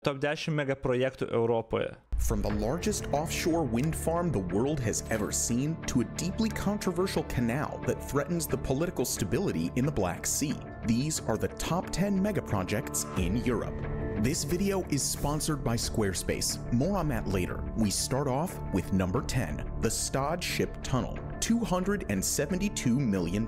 top 10 megaprojektų Europoje. From the largest offshore wind farm the world has ever seen to a deeply controversial canal that threatens the political stability in the Black Sea, these are the top 10 megaprojects in Europe. This video is sponsored by Squarespace. More on that later. We start off with number 10, the Stodd Ship Tunnel, $272 million.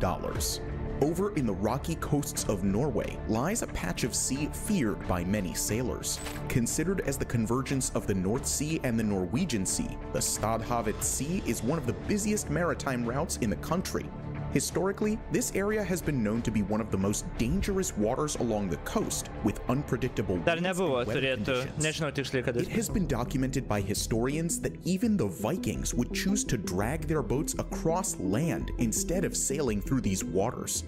Over in the rocky coasts of Norway lies a patch of sea feared by many sailors. Considered as the convergence of the North Sea and the Norwegian Sea, the Stadhavet Sea is one of the busiest maritime routes in the country. Historically, this area has been known to be one of the most dangerous waters along the coast, with unpredictable winds and weather conditions. It has been documented by historians that even the Vikings would choose to drag their boats across land instead of sailing through these waters.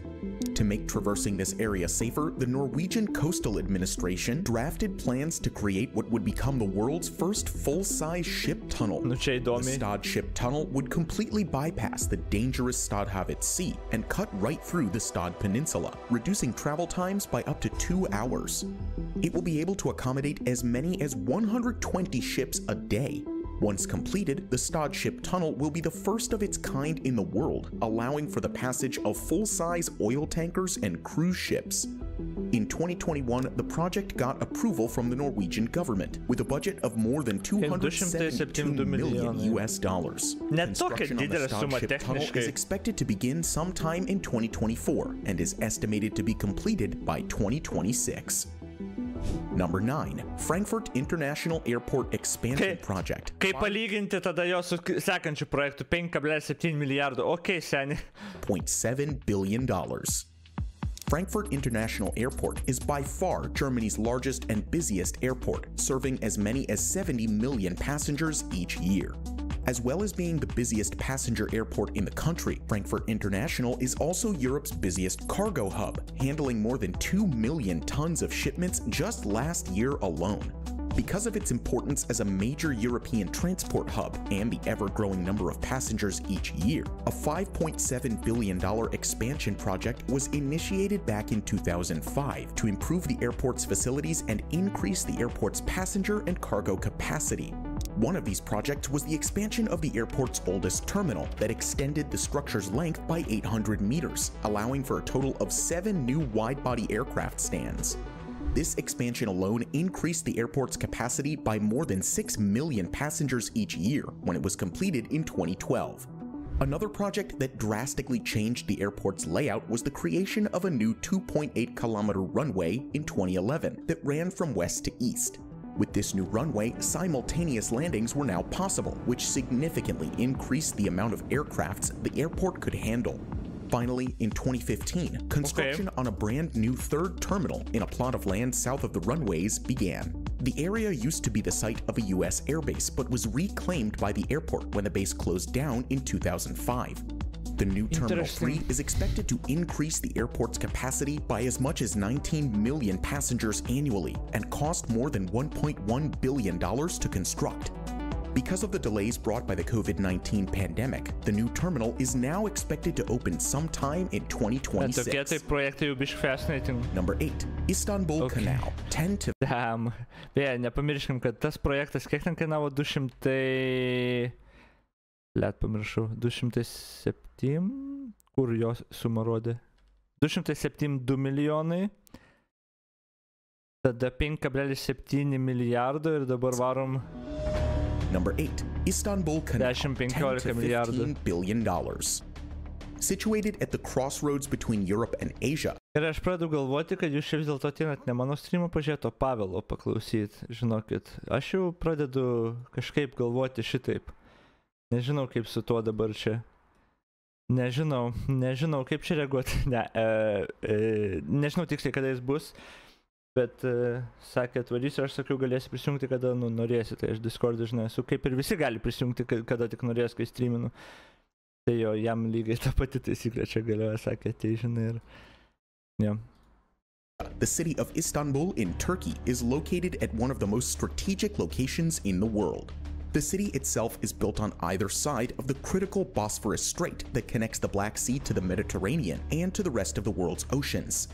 To make traversing this area safer, the Norwegian Coastal Administration drafted plans to create what would become the world's first full-size ship tunnel. The Stodd Ship Tunnel would completely bypass the dangerous Stadhavet Sea and cut right through the Stodd Peninsula, reducing travel times by up to 2 hours. It will be able to accommodate as many as 120 ships a day. Once completed, the Stodd Ship Tunnel will be the first of its kind in the world, allowing for the passage of full-size oil tankers and cruise ships. In 2021, the project got approval from the Norwegian government, with a budget of more than $272 million US. Construction on the Stodd Ship Tunnel is expected to begin sometime in 2024 and is estimated to be completed by 2026. Number 9. Frankfurt International Airport Expansion Project. Kaip palyginti tada jo su sekančiu projektu 5,7 milijardo. Okay, seni. $0.7 billion. Frankfurt International Airport is by far Germany's largest and busiest airport, serving as many as 70 million passengers each year. As well as being the busiest passenger airport in the country, Frankfurt International is also Europe's busiest cargo hub, handling more than 2 million tons of shipments just last year alone. Because of its importance as a major European transport hub and the ever-growing number of passengers each year, a $5.7 billion expansion project was initiated back in 2005 to improve the airport's facilities and increase the airport's passenger and cargo capacity. One of these projects was the expansion of the airport's oldest terminal that extended the structure's length by 800 meters, allowing for a total of 7 new wide-body aircraft stands. This expansion alone increased the airport's capacity by more than 6 million passengers each year when it was completed in 2012. Another project that drastically changed the airport's layout was the creation of a new 2.8-kilometer runway in 2011 that ran from west to east. With this new runway, simultaneous landings were now possible, which significantly increased the amount of aircrafts the airport could handle. Finally, in 2015, construction on a brand new third terminal in a plot of land south of the runways began. The area used to be the site of a US airbase, but was reclaimed by the airport when the base closed down in 2005. The new Terminal 3 is expected to increase the airport's capacity by as much as 19 million passengers annually and cost more than $1.1 billion to construct. Because of the delays brought by the COVID-19 pandemic, the new terminal is now expected to open sometime in 2026. Number 8. Istanbul Canal, 10 to... Damn. Beje, nepamirškim, kad tas projektas kiek ten kainavo 200... Let pamiršau. 207? Kur jos suma rodė? 272 milijonai. Tada 5,7 milijardo ir dabar varom... Number 8. Istanbul Canal, $10 to $15 billion. Situated at the crossroads between Europe and Asia. Ir aš pradedu galvoti, kad jūs vis dėlto ateinat ne mano streamą pažiūrėti, o Pavelo paklausyti. Žinokit, aš jau pradedu kažkaip galvoti šitaip. Nežinau, kaip su tuo dabar čia. Nežinau, kaip čia reaguoti. Nežinau tiksliai, kada jis bus. Bet sakė, atvarysiu, aš sakiau, galėsi prisijungti, kada norėsi. Tai aš Discord'e, žinai, esu kaip ir visi gali prisijungti, kada tik norės, kai streaminu. Tai jo, jam lygiai ta pati taisyklė čia galioja, sakė, tai žinai ir... Yeah. The city of Istanbul in Turkey is located at one of the most strategic locations in the world. The city itself is built on either side of the critical Bosphorus Strait that connects the Black Sea to the Mediterranean and to the rest of the world's oceans.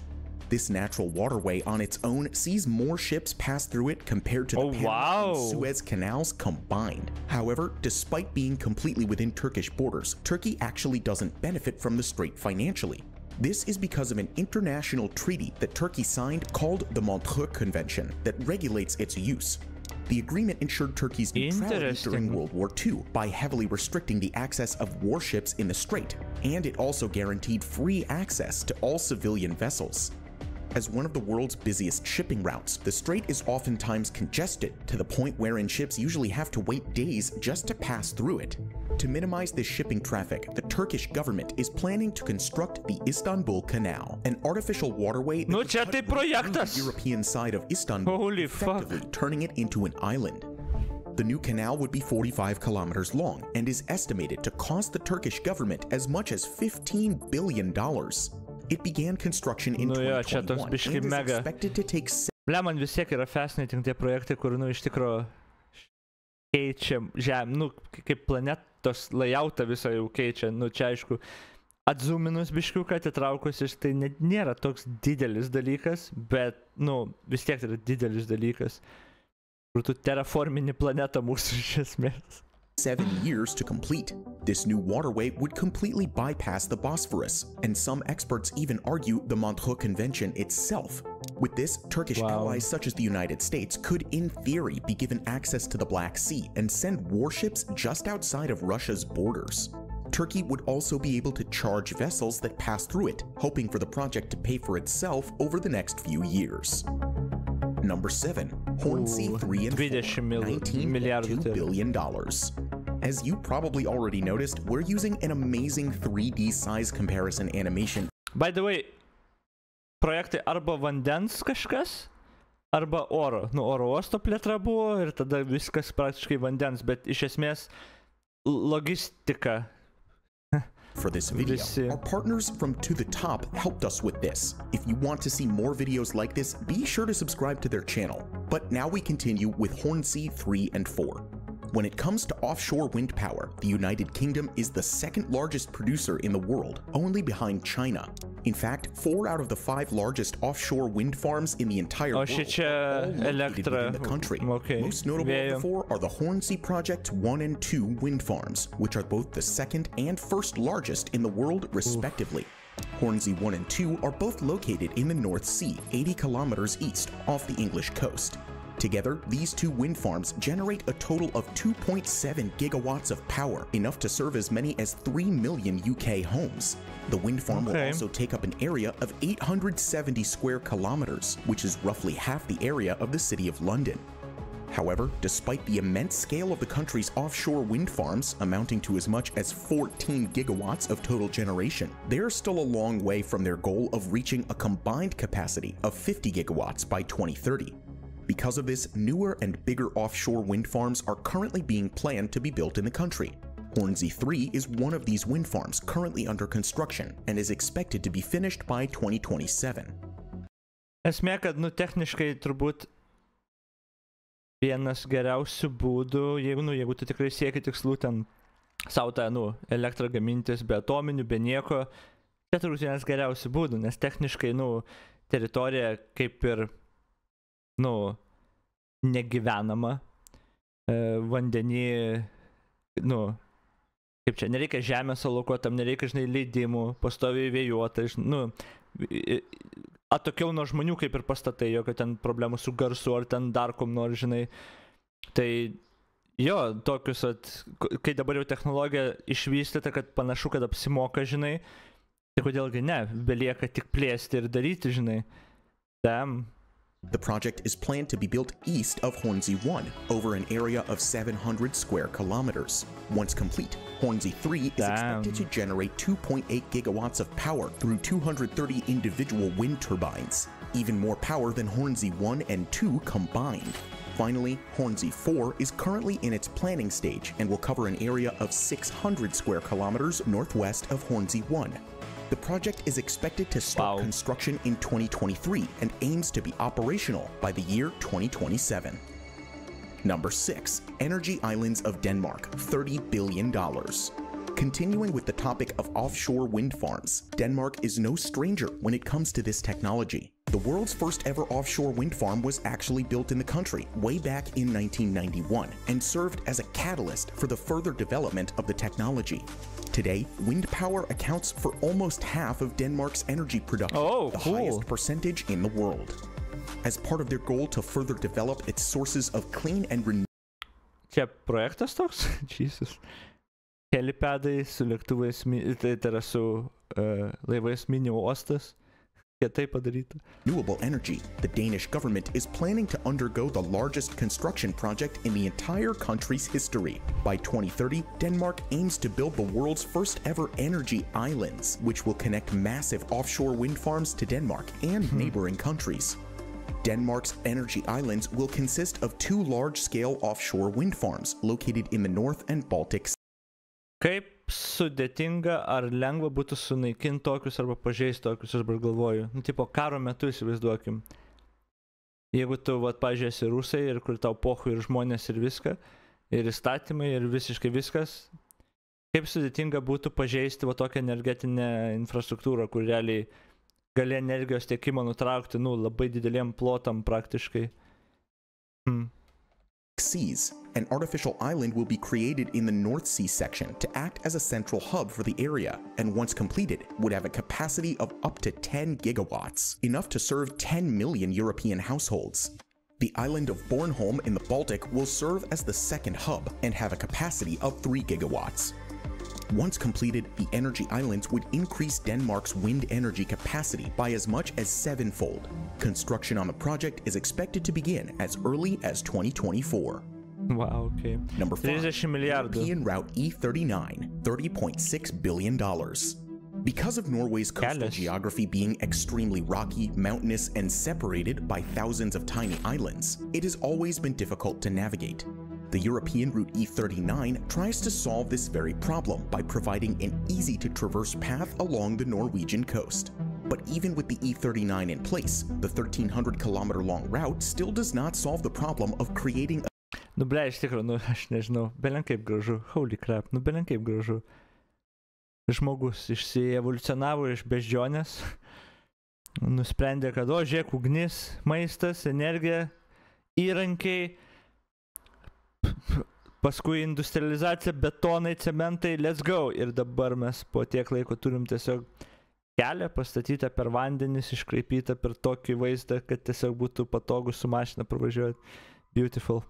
This natural waterway on its own sees more ships pass through it compared to the Panama and Suez canals combined. However, despite being completely within Turkish borders, Turkey actually doesn't benefit from the strait financially. This is because of an international treaty that Turkey signed called the Montreux Convention that regulates its use. The agreement ensured Turkey's neutrality during World War II by heavily restricting the access of warships in the strait, and it also guaranteed free access to all civilian vessels. As one of the world's busiest shipping routes, the strait is oftentimes congested to the point wherein ships usually have to wait days just to pass through it. To minimize this shipping traffic, the Turkish government is planning to construct the Istanbul Canal, an artificial waterway that would cut through the European side of Istanbul, effectively turning it into an island. The new canal would be 45 kilometers long and is estimated to cost the Turkish government as much as $15 billion. It began construction in 2021 and is expected to take... Man vis tiek yra fascinating tie projektai, kur, iš tikro keičia kaip planetos layoutą visą jau keičia. Čia aišku, atzuminus biškiuką, atitraukus iš tai nėra toks didelis dalykas, bet, vis tiek tai yra didelis dalykas, kur tu terraformini planetą mūsų iš esmės. 7 years to complete. This new waterway would completely bypass the Bosphorus, and some experts even argue the Montreux Convention itself. With this, Turkish allies such as the United States could in theory be given access to the Black Sea and send warships just outside of Russia's borders. Turkey would also be able to charge vessels that pass through it, hoping for the project to pay for itself over the next few years. Number 7. Hornsea 3 and 4, $19.2 billion. As you probably already noticed, we're using an amazing 3D size comparison animation. By the way, projektai arba vandens kažkas, arba oro. Oro uosto plėtra buvo ir tada viskas praktiškai vandens, bet iš esmės logistika. For this video, our partners from To The Top helped us with this. If you want to see more videos like this, be sure to subscribe to their channel. But now we continue with Hornsea 3 and 4. When it comes to offshore wind power, the United Kingdom is the second largest producer in the world, only behind China. In fact, 4 out of the 5 largest offshore wind farms in the entire world are all located within the country. Most notable of the 4 are the Hornsea Project 1 and 2 wind farms, which are both the second and first largest in the world, respectively. Hornsea 1 and 2 are both located in the North Sea, 80 kilometers east, off the English coast. Together, these 2 wind farms generate a total of 2.7 gigawatts of power, enough to serve as many as 3 million UK homes. The wind farm will also take up an area of 870 square kilometers, which is roughly half the area of the City of London. However, despite the immense scale of the country's offshore wind farms, amounting to as much as 14 gigawatts of total generation, they are still a long way from their goal of reaching a combined capacity of 50 gigawatts by 2030. Because of this, newer and bigger offshore wind farms are currently being planned to be built in the country. Hornsea 3 is one of these wind farms currently under construction and is expected to be finished by 2027. Esmė, kad, techniškai turbūt vienas geriausių būdų, jeigu tu tikrai sieki tikslų ten savo tą, elektrą gamintis be atominių, be nieko, tai turbūt vienas geriausių būdų, nes techniškai, teritorija kaip ir negyvenama, vandenį, kaip čia, nereikia žemės alokuoti, tam nereikia, leidimų, pastoviai vėjuota, atokiau nuo žmonių kaip ir pastatai, jokio ten problemų su garsu ar ten dar kom nors, Tai jo, tokius, kai dabar jau technologija išvystyta, kad panašu, kad apsimoka, tai kodėlgi ne, belieka tik plėsti ir daryti, The project is planned to be built east of Hornsea 1, over an area of 700 square kilometers. Once complete, Hornsea 3 is expected to generate 2.8 gigawatts of power through 230 individual wind turbines, even more power than Hornsea 1 and 2 combined. Finally, Hornsea 4 is currently in its planning stage and will cover an area of 600 square kilometers northwest of Hornsea 1. The project is expected to start construction in 2023 and aims to be operational by the year 2027. Number 6. Energy Islands of Denmark, $30 billion. Continuing with the topic of offshore wind farms, Denmark is no stranger when it comes to this technology. The world's first ever offshore wind farm was actually built in the country way back in 1991 and served as a catalyst for the further development of the technology. Today, wind power accounts for almost half of Denmark's energy production, the highest percentage in the world. As part of their goal to further develop its sources of clean and renewable... Čia projektas toks? Jesus. Helipedai su lėktuvais, tai yra su laivais mini uostas. Renewable energy, the Danish government is planning to undergo the largest construction project in the entire country's history. By 2030, Denmark aims to build the world's first ever energy islands, which will connect massive offshore wind farms to Denmark and neighboring countries. Denmark's energy islands will consist of 2 large-scale offshore wind farms located in the North and Baltic Sea. Kaip sudėtinga ar lengva būtų sunaikinti tokius arba pažeisti tokius, aš dabar galvoju. Nu, tipo, karo metu įsivaizduokim. Jeigu tu, pažiūrėsi rusai ir kur tau pohui ir žmonės ir viską, ir įstatymai ir visiškai viskas, kaip sudėtinga būtų pažeisti tokią energetinę infrastruktūrą, kur realiai gali energijos tiekimą nutraukti, labai dideliem plotam praktiškai. Seas, an artificial island will be created in the North Sea section to act as a central hub for the area, and once completed, would have a capacity of up to 10 gigawatts, enough to serve 10 million European households. The island of Bornholm in the Baltic will serve as the second hub and have a capacity of 3 gigawatts. Once completed, the energy islands would increase Denmark's wind energy capacity by as much as 7-fold. Construction on the project is expected to begin as early as 2024. Wow, okay. Number 5, European Route E39, $30.6 billion. Because of Norway's coastal geography being extremely rocky, mountainous, and separated by thousands of tiny islands, it has always been difficult to navigate. The European Route E39 tries to solve this very problem by providing an easy-to-traverse path along the Norwegian coast. But even with the E39 in place, the 1,300-kilometer-long route still does not solve the problem of creating a... Iš tikrųjų, aš nežinau, belenkaip gražu, holy crap, belenkaip gražu. Žmogus išsievoliucionavo iš beždžionės, nusprendė, kad, žiūrėk, ugnis, maistas, energija, įrankiai, paskui industrializacija, betonai, cementai, let's go. Ir dabar mes po tiek laiko turim tiesiog kelią pastatytą per vandenis, iškraipytą per tokį vaizdą, kad tiesiog būtų patogu su mašina pravažiuoti. Beautiful.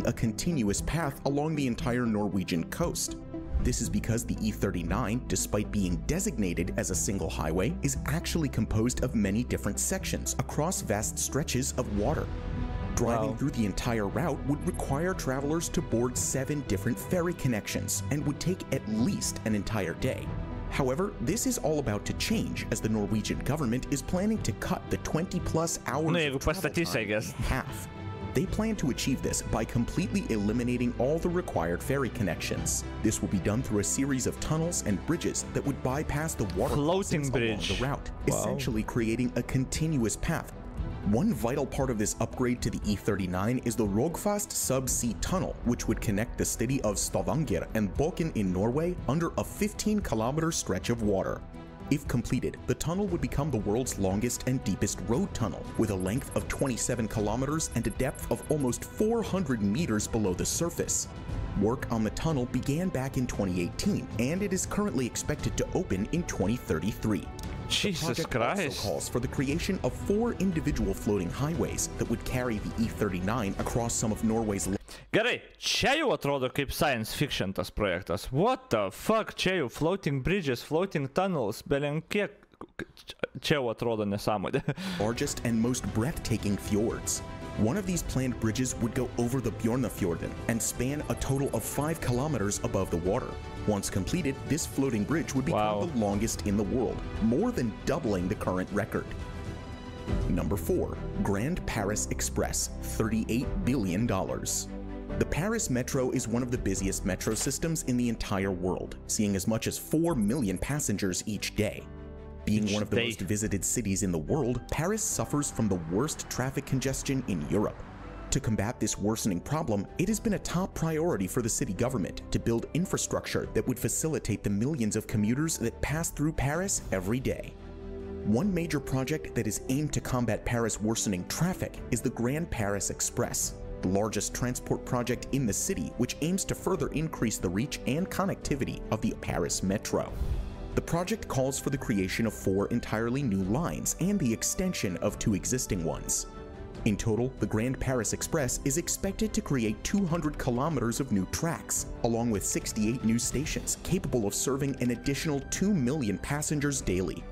A continuous path along the entire Norwegian coast. This is because the E39, despite being designated as a single highway, is actually composed of many different sections across vast stretches of water. Driving through the entire route would require travelers to board 7 different ferry connections and would take at least an entire day. However, this is all about to change as the Norwegian government is planning to cut the 20-plus hours of travel time in half. They plan to achieve this by completely eliminating all the required ferry connections. This will be done through a series of tunnels and bridges that would bypass the water crossings along the route, essentially creating a continuous path. One vital part of this upgrade to the E39 is the Rogfast sub-sea tunnel, which would connect the city of Stavanger and Boken in Norway under a 15-kilometer stretch of water. If completed, the tunnel would become the world's longest and deepest road tunnel, with a length of 27 kilometers and a depth of almost 400 meters below the surface. Work on the tunnel began back in 2018, and it is currently expected to open in 2033. Jesus Christ. The project also calls for the creation of 4 individual floating highways that would carry the E39 across some of Norway's... Gerai, čia jau atrodo kaip science fiction tas projektas. What the fuck, čia jau floating bridges, floating tunnels, belenkiek... Čia jau atrodo nesąmonė. Largest and most breathtaking fjords. One of these planned bridges would go over the Bjornafjorden and span a total of 5 kilometers above the water. Once completed, this floating bridge would become the longest in the world, more than doubling the current record. Number 4, Grand Paris Express, $38 billion. The Paris Metro is one of the busiest metro systems in the entire world, seeing as much as 4 million passengers each day. Being one of the most visited cities in the world, Paris suffers from the worst traffic congestion in Europe. To combat this worsening problem, it has been a top priority for the city government to build infrastructure that would facilitate the millions of commuters that pass through Paris every day. One major project that is aimed to combat Paris' worsening traffic is the Grand Paris Express, the largest transport project in the city, which aims to further increase the reach and connectivity of the Paris metro. The project calls for the creation of 4 entirely new lines and the extension of 2 existing ones. In total, the Grand Paris Express is expected to create 200 kilometers of new tracks, along with 68 new stations capable of serving an additional 2 million passengers daily.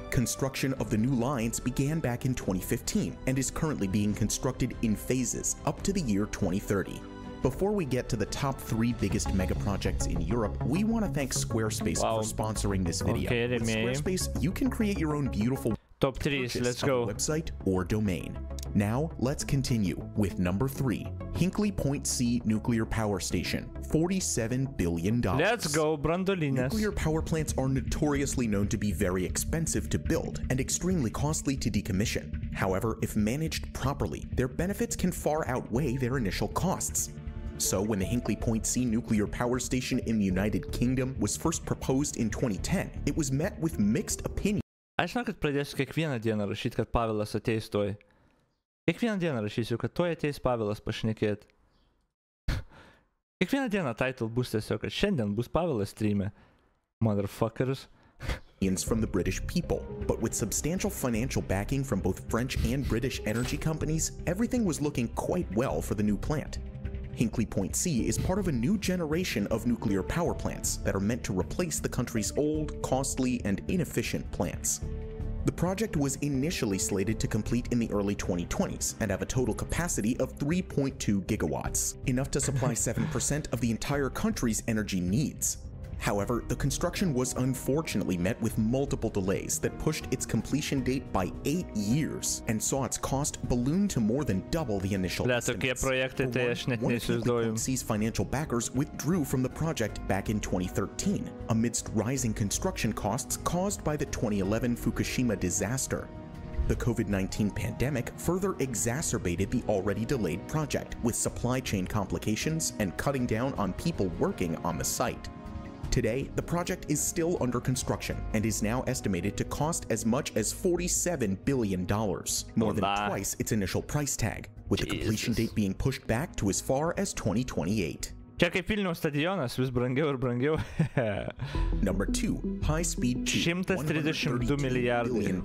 Construction of the new lines began back in 2015 and is currently being constructed in phases up to the year 2030. Before we get to the top 3 biggest mega projects in Europe, we want to thank Squarespace for sponsoring this video. With Squarespace, you can create your own beautiful top 3, let's go. Website or domain. Now, let's continue with number 3, Hinckley Point C Nuclear Power Station, $47 billion. Let's go, Brandolinas. Nuclear power plants are notoriously known to be very expensive to build and extremely costly to decommission. However, if managed properly, their benefits can far outweigh their initial costs. So, when the Hinckley Point C nuclear power station in the United Kingdom was first proposed in 2010, it was met with mixed opinions. Aš žinau, kad pradėsiu kiekvieną dieną rašyti, kad Pavelas ateis toj. Kiekvieną dieną rašysiu, kad toj ateis Pavelas pašnekėti. Kiekvieną dieną title bus tiesiog, kad šiandien bus Pavelas streame. Motherfuckers. From the British people, but with substantial financial backing from both French and British energy companies, everything was looking quite well for the new plant. Hinckley Point C is part of a new generation of nuclear power plants that are meant to replace the country's old, costly, and inefficient plants. The project was initially slated to complete in the early 2020s and have a total capacity of 3.2 gigawatts, enough to supply 7% of the entire country's energy needs. However, the construction was unfortunately met with multiple delays that pushed its completion date by 8 years and saw its cost balloon to more than double the initial estimates. One of Hinckley C's financial backers withdrew from the project back in 2013 amidst rising construction costs caused by the 2011 Fukushima disaster. The COVID-19 pandemic further exacerbated the already delayed project with supply chain complications and cutting down on people working on the site. Today, the project is still under construction and is now estimated to cost as much as $47 billion, more than twice its initial price tag, with the completion date being pushed back to as far as 2028. Čia kaip Vilniaus stadionas, vis brangiau ir brangiau. Number 2, high-speed tube, $132 million.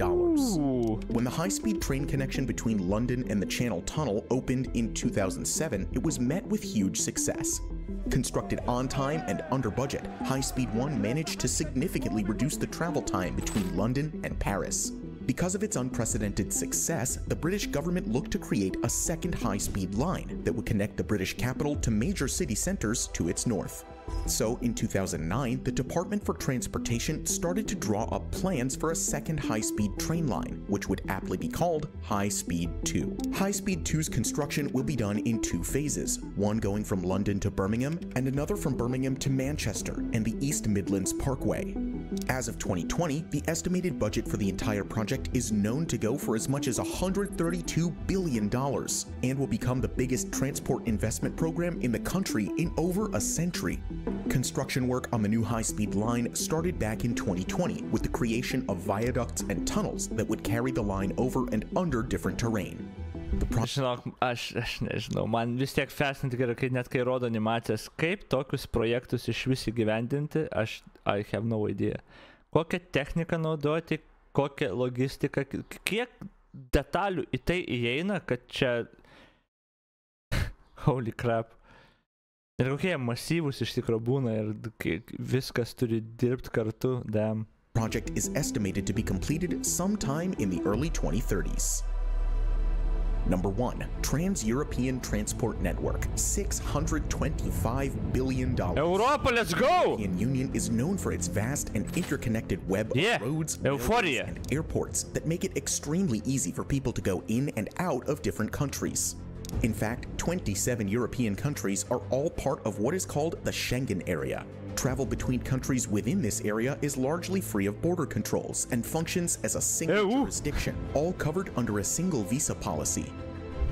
When the high-speed train connection between London and the Channel Tunnel opened in 2007, it was met with huge success. Constructed on time and under budget, High Speed 1 managed to significantly reduce the travel time between London and Paris. Because of its unprecedented success, the British government looked to create a second high-speed line that would connect the British capital to major city centers to its north. So, in 2009, the Department for Transportation started to draw up plans for a second high-speed train line, which would aptly be called High Speed 2. High Speed 2's construction will be done in 2 phases, one going from London to Birmingham, and another from Birmingham to Manchester and the East Midlands Parkway. As of 2020, the estimated budget for the entire project is known to go for as much as $132 billion, and will become the biggest transport investment program in the country in over a century. Construction work on the new high-speed line started back in 2020 with the creation of viaducts and tunnels that would carry the line over and under different terrain. Žinok, aš nežinau, man vis tiek fascinanti yra, kai net kai rodo animacijas, kaip tokius projektus iš vis įgyvendinti, I have no idea. Kokią techniką naudoti, kokią logistiką, kiek detalių į tai įeina, kad čia... Holy crap. Ir kokie masyvūs iš tikro būna ir viskas turi dirbti kartu, damn. Project is estimated to be completed sometime in the early 2030s. Number 1, Trans-European Transport Network, $625 billion. Europa, let's go! The European Union is known for its vast and interconnected web of roads, railways, and airports that make it extremely easy for people to go in and out of different countries. In fact, 27 European countries are all part of what is called the Schengen area. Travel between countries within this area is largely free of border controls and functions as a single jurisdiction, all covered under a single visa policy.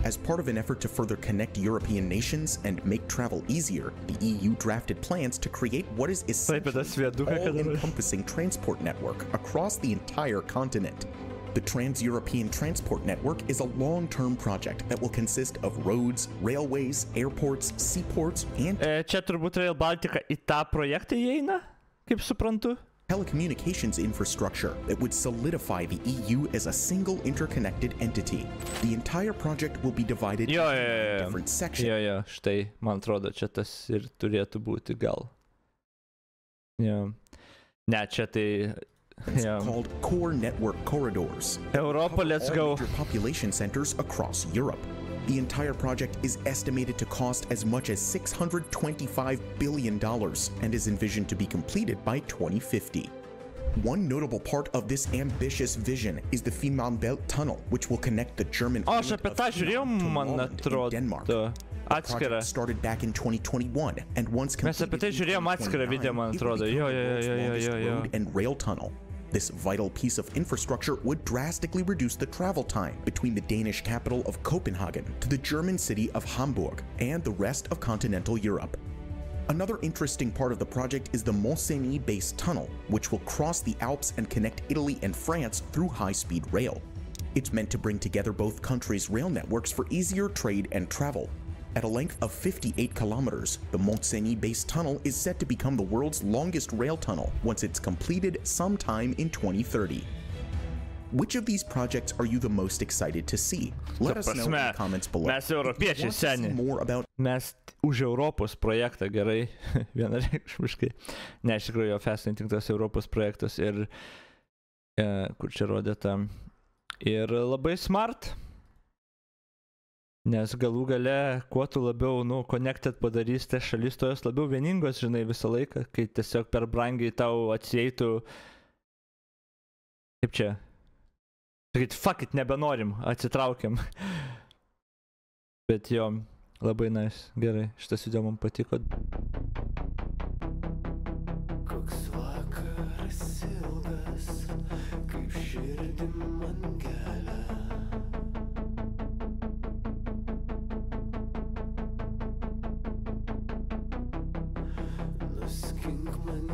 As part of an effort to further connect European nations and make travel easier, the EU drafted plans to create what is essentially an all-encompassing transport network across the entire continent. The Trans-European Transport Network is a long-term project that will consist of roads, railways, airports, seaports, and Čia turbūt Rail Baltica į tą projektą įeina, kaip suprantu. telecommunications infrastructure that would solidify the EU as a single interconnected entity. The entire project will be divided into different sections. Jo, štai, man atrodo, čia tas ir turėtų būti gal. Jo. Ne, čia tai... called core network corridors. Europa, let's go. Major population centers across Europe. The entire project is estimated to cost as much as $625 billion and is envisioned to be completed by 2050. One notable part of this ambitious vision is the Fehmarnbelt Tunnel, which will connect the German island of Finland to Holland in Denmark. The project started back in 2021 and once completed in 2029, it will become the world's longest road and rail tunnel. This vital piece of infrastructure would drastically reduce the travel time between the Danish capital of Copenhagen to the German city of Hamburg and the rest of continental Europe. Another interesting part of the project is the Hornsea-based tunnel, which will cross the Alps and connect Italy and France through high-speed rail. It's meant to bring together both countries' rail networks for easier trade and travel. At a length of 58 kilometers, the Hornsea-based tunnel is set to become the world's longest rail tunnel once it's completed sometime in 2030. Which of these projects are you the most excited to see? Let us know in the comments below. Mes europiečiai seni. Mes už Europos projektą gerai, vienareikšmiškai. Ne, iš tikrųjų, fascinating tas Europos projektas ir kur čia rodė tam. Ir labai smart. Nes galų gale, kuo tu labiau, connected padarys tas šalis, to jos labiau vieningos, žinai, visą laiką, kai tiesiog per brangiai tau atsieitų, kaip čia, sakyt, fuck it, nebenorim, atsitraukiam. Bet jo, labai nice, gerai, šitas video man patiko. Koks vakaras ilgas, kaip širdim man gelia. Nuskink man